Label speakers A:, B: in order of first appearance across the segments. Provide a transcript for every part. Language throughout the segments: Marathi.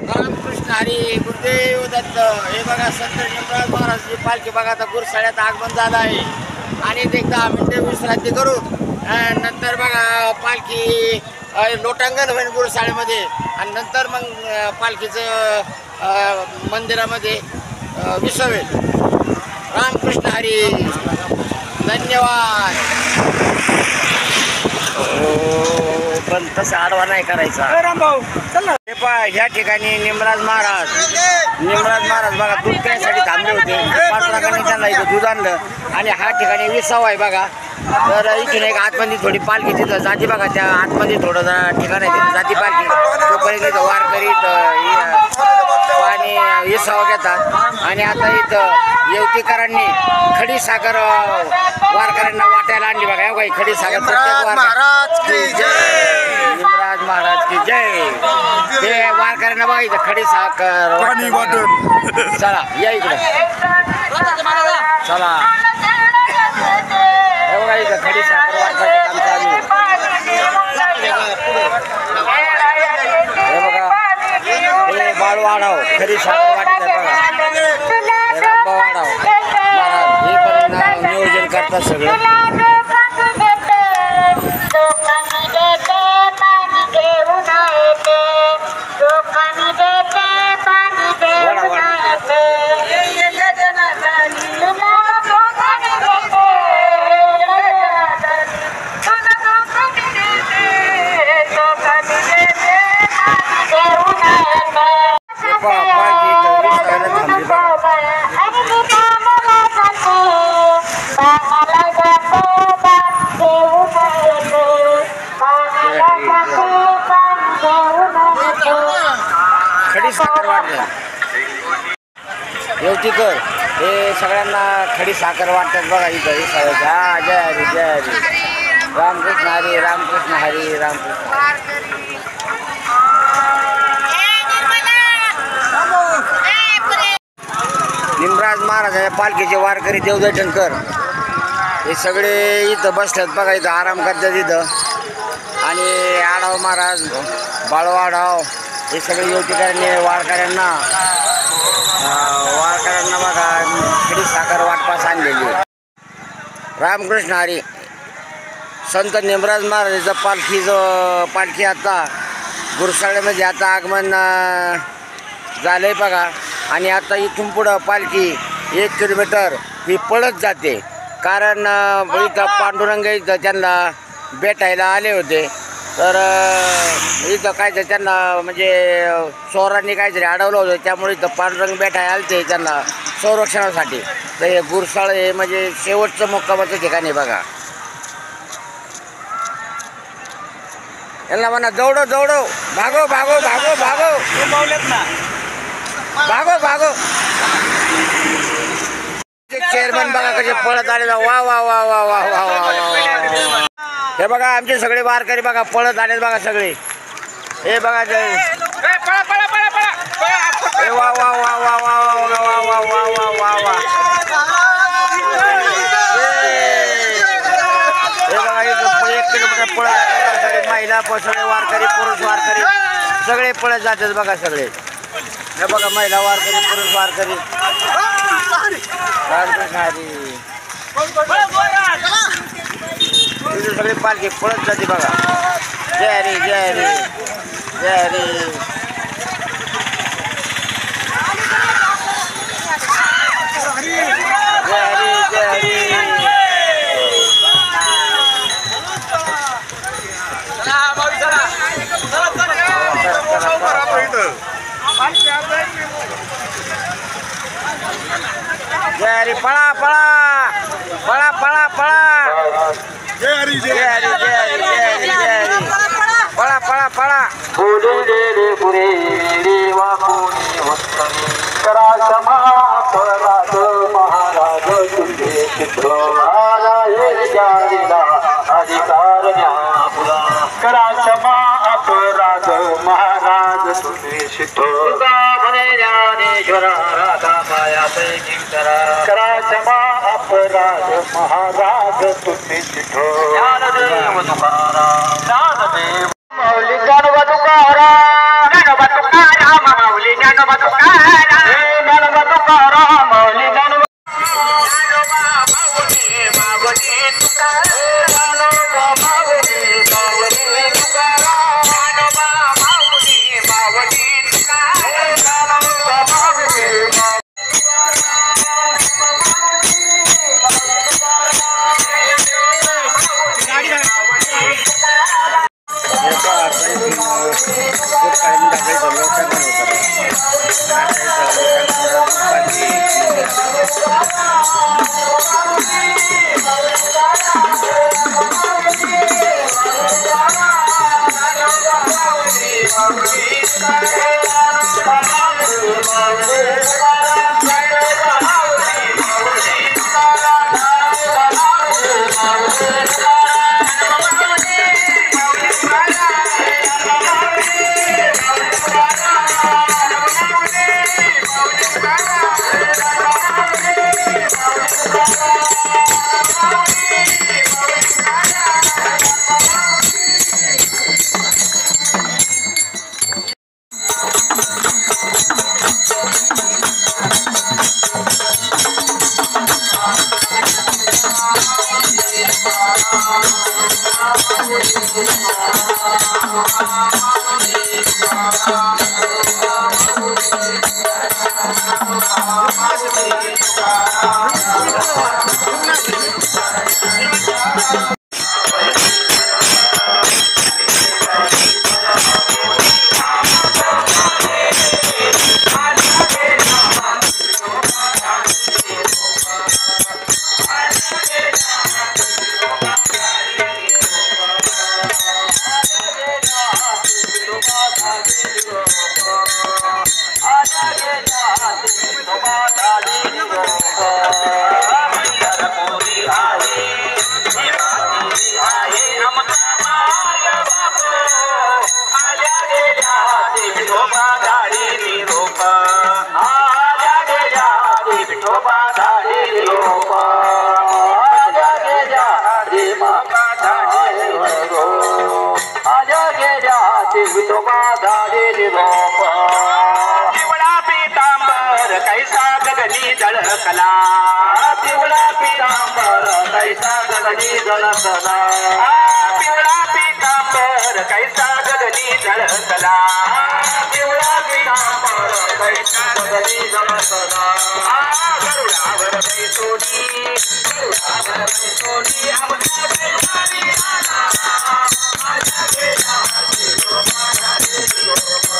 A: रामकृष्ण हरी गुरुदेव दत्त। हे बघा संत निमराज महाराजची पालखी बघा आता गुरसाळ्यात आगमन झालं आहे आणि ते 10 मिनिटे विश्रांती करू नंतर बघा पालखी लोटांगण होईल गुरसाळ्यामध्ये आणि नंतर मग पालखीचं मंदिरामध्ये विसवेल। रामकृष्ण हरी, धन्यवाद। पण तसं आडवा नाही करायचा। हे पहा ह्या ठिकाणी निमराज महाराज बघा दूध प्यायसाठी थांबले होते। 5 लाखांनी त्यांना इथं दूध आणलं आणि हा ठिकाणी विसावा आहे बघा। तर इथून एक आतमध्ये थोडी पालखी तिथं जाती बघा, त्या आतमध्ये थोडं ठिकाण आहे तिथं जाती पालखी। तोपर्यंत इथं वारकरी पाणी विसावा घेतात आणि आता इथं येवतीकरांनी खडी साखर वारकऱ्यांना वाटायला आणली बघा। हे काही खडी साखर प्रत्येक
B: महाराज की जय,
A: निमराज महाराज की जय। ते वारकऱ्यांना बघा इथं खडी साखर
B: पाणी वाटून।
A: चला या इकडे, चला हे बघा इथं खडी साखर वाटायचं काम चालू आहे। हे बघा हे बाळवाडाव खडी साखर वाटत आहे बघा। रामबा वाडाव महाराज हे पण नियोजन करतात सगळं। खडी साखर वाटते येवतीकर हे सगळ्यांना खडी साखर वाटतात बघा इथं। हे सगळं जय हरी जय हरी, रामकृष्ण हरी रामकृष्ण हरी रामकृष्ण। निमराज महाराजांच्या पालखीचे वारकरी देवदर्शनकर हे सगळे इथं बसतात बघा, इथं आराम करतात इथं। आणि आढाव महाराज बाळवाडाव हे सगळे युवतीकरांनी वारकऱ्यांना बघा खडी साखर वाटपास आणलेली। रामकृष्ण हरी। संत निमराज महाराजाचं पालखी आता गुरसाळ्यामध्ये आता आगमन झालंय बघा। आणि आता इथून पुढं पालखी 1 किलोमीटर ही पळत जाते, कारण इथं पांडुरंग इथं त्यांना भेटायला आले होते। तर इथं काहीतरी त्यांना म्हणजे चोरांनी काहीतरी अडवलं होतं, त्यामुळे इथं पांडुरंग भेटायला आले ते त्यांना संरक्षणासाठी। तर हे गुरसाळ हे म्हणजे शेवटचं मुक्कामाचं ठिकाण आहे बघा। यांना म्हणा दौडो दौडो, भागो भागो भागो भागो, भागो भागो। चेअरमन बघा कसे पळत आले, वा वा वा वा वा वा वा। हे बघा आमचे सगळे वारकरी बघा पळत आले बघा सगळे। हे बघा जय वा वा वा वा वा वा वा वा वा वा वा। हे बघा 1 किलोमीटर पळत सगळे महिला सगळे वारकरी पुरुष वारकरी सगळे पळत जातात बघा सगळे। हे बघा महिला वारकरी पुरुष वारकरी। रामकृष्ण हरी। तिथे सगळी पालखी पळत जाते बघा। जय हरी जय हरी जय हरी। जय हरी जय हरी। जय हरी, पळा पळा पळा पळा पळा।
B: जय हरी
A: जय हरी जय हरी जय हरी जय हरी, पळा पळा पळा।
C: करा क्षमा अपराध महाराज तुझे चित्र अधिकार न्यापुरा। करा क्षमा अपराध महाराज तुझे चित्र ज्ञानेश्वरा राधा माया करा क्षमा अपराध महाराज तुझे चित्र ज्ञानदेव तुकाराम ज्ञानदेव माऊली गणव तुकाराम माऊली ज्ञानोबा तुकाराम हे ज्ञानोबा तुकाराम ज्ञानोबा कला पिवळा पितांबर कैसा गगनी जळकला पिवळा पितांबर कैसा गगनी जळकला पिवळा पितांबर कैसा गगनी जळकला गरुडावर बैसोनी आमचा बेचारी आला आजा गेला देवा आजा गेला देवा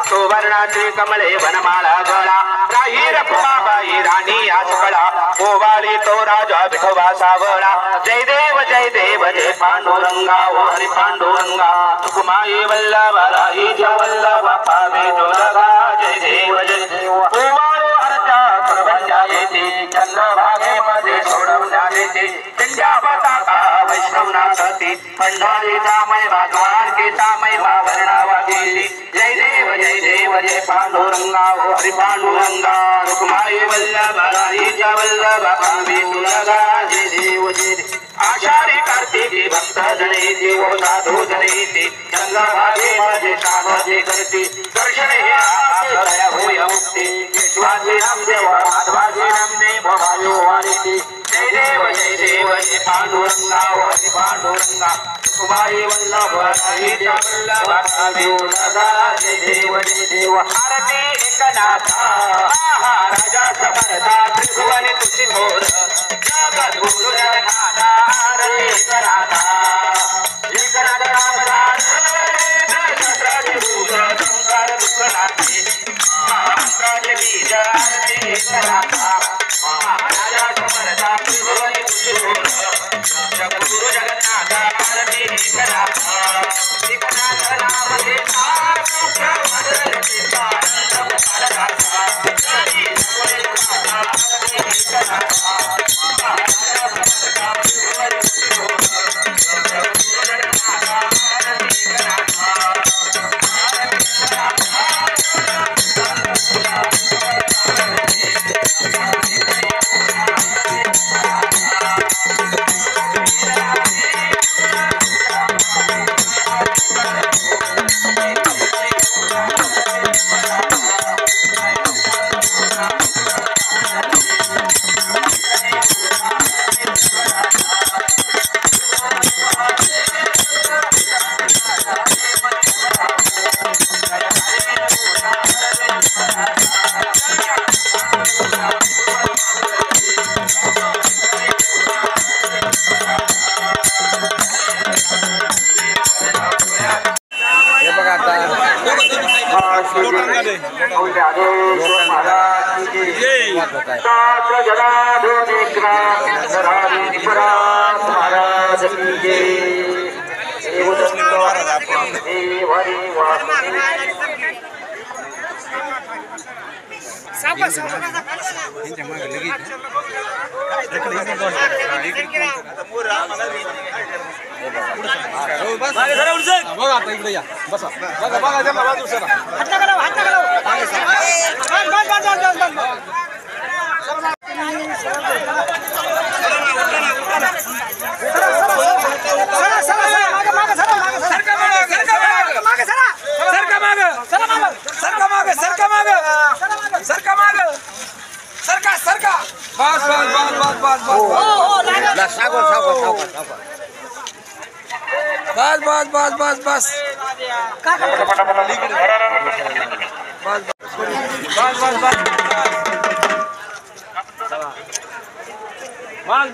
C: सुवर्णाचे कमळे वनमाळा गळा राहीर फुमाबाई राणी आजकळा ओवाळी तो राजा विठोबा सावळा जय देव जय पांडुरंगा ओ हरी पांडुरंगा सुकुमाई वल्लभा राहीच्या वल्लभा पावे जोलगा जय देव पंढरीचा महिमा द्वारकेचा महिमा वर्णावादी जय देव जय पांडुरंगा हरी पांडुरंगा रुक्माई वल्लभ राहीच्या वल्लभ आम्ही तुला जय देव आषाढी कार्तिकी भक्त जनेती ओ साधू जनेती चंद्रभागे मध्ये साधे करती दर्शन हे आपल्या होय मुक्ती विश्वासी नामदेव माधवाजी नामदेव भायो वारिती जय देव जय पांडुरंगा हरी पांडुरंगा रुक्माई वल्लभ राहीच्या वल्लभ आम्ही तुला जय देव आरती एकनाथा महाराजा समर्था त्रिभुवन तुझी थोर जगत गुरु जगन्नाथा आरती एकनाथा एकनाथ रामदास सहस्राची भूषण संसार दुःखनाथे महामंत्राचे बीज आरती एकनाथा महाराजा समर्था त्रिभुवन तुझी थोर जगत गुरु जगन्नाथा आरती एकनाथा एकनाथ नाम घेता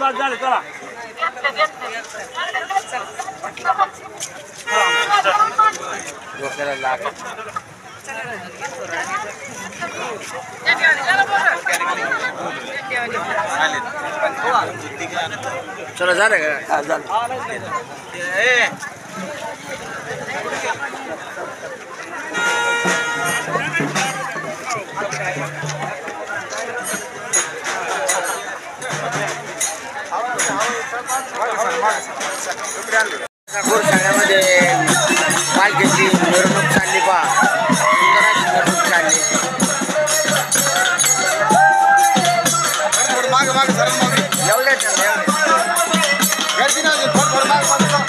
D: बस झालं चला
A: चलो झालं का झालं गोरसाण्यामध्ये पालखीची मिरवणूक चालली पहा सुंदर मिरवणूक चालली
B: मागे मागे सर मागे
A: एवढ्या
B: गर्दी नाही थोडं मागे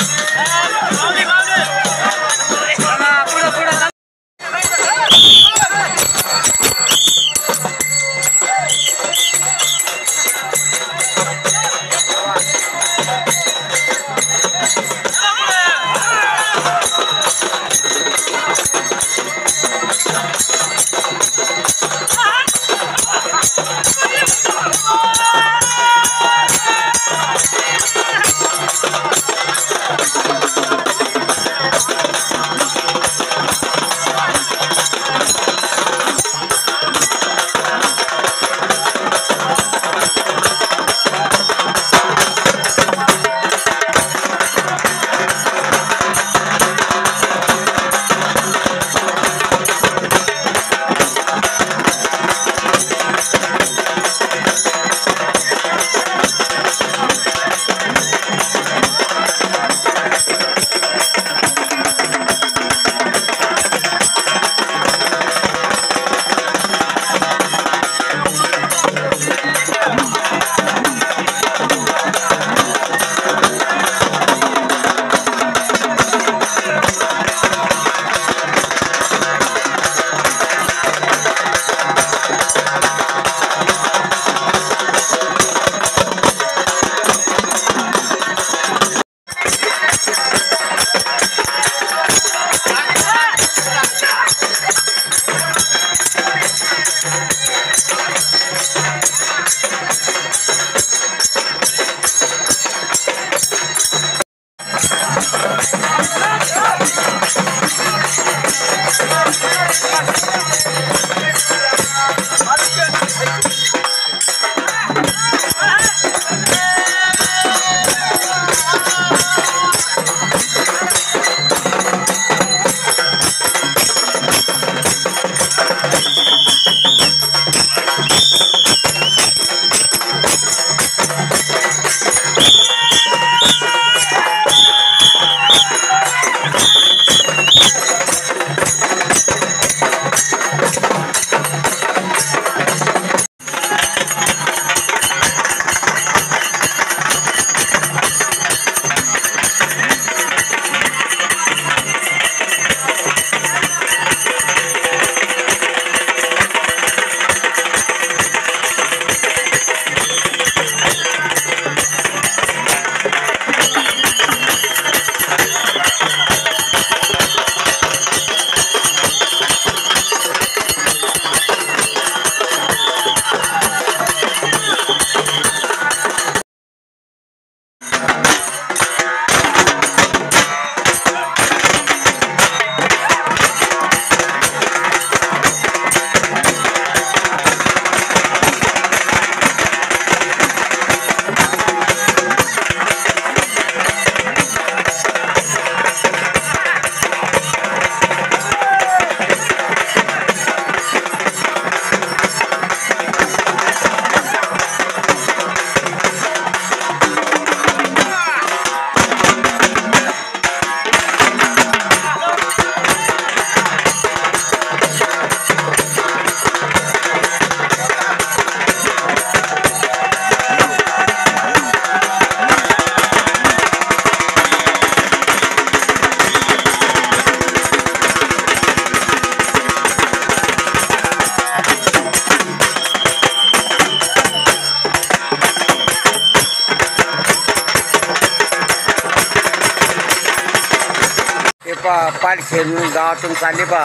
A: पालखी गावातून चालली बा.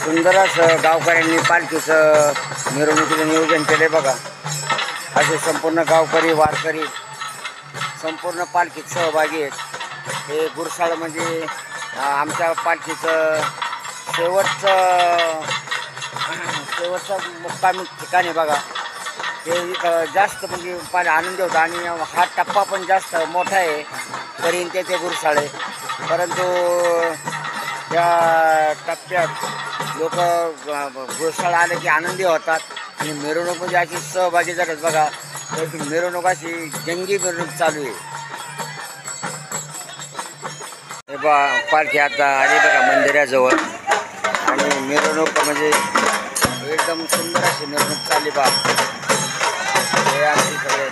A: सुंदर असं गावकऱ्यांनी पालखीचं मिरवणुकीचं नियोजन केले बघा. असे संपूर्ण गावकरी वारकरी संपूर्ण पालखीत सहभागी आहेत. हे गुरसाळ म्हणजे आमच्या पालखीचं शेवटचं मुक्कामी ठिकाण आहे बघा. ते इथं जास्त म्हणजे आनंदी होता आणि हा टप्पा पण जास्त मोठा आहे तरी ते गुरसाळे. परंतु या टप्प्यात लोक गुरसाळ आले की आनंदी होतात आणि मिरवणूक म्हणजे अशी सहभागी झाल्यात बघा. तर मिरवणूक अशी जंगी मिरवणूक चालू आहे. हे पालखी आता आली बघा मंदिराजवळ आणि मिरवणूक म्हणजे एकदम सुंदर अशी मिरवणूक चालली बा. हे आमची सगळे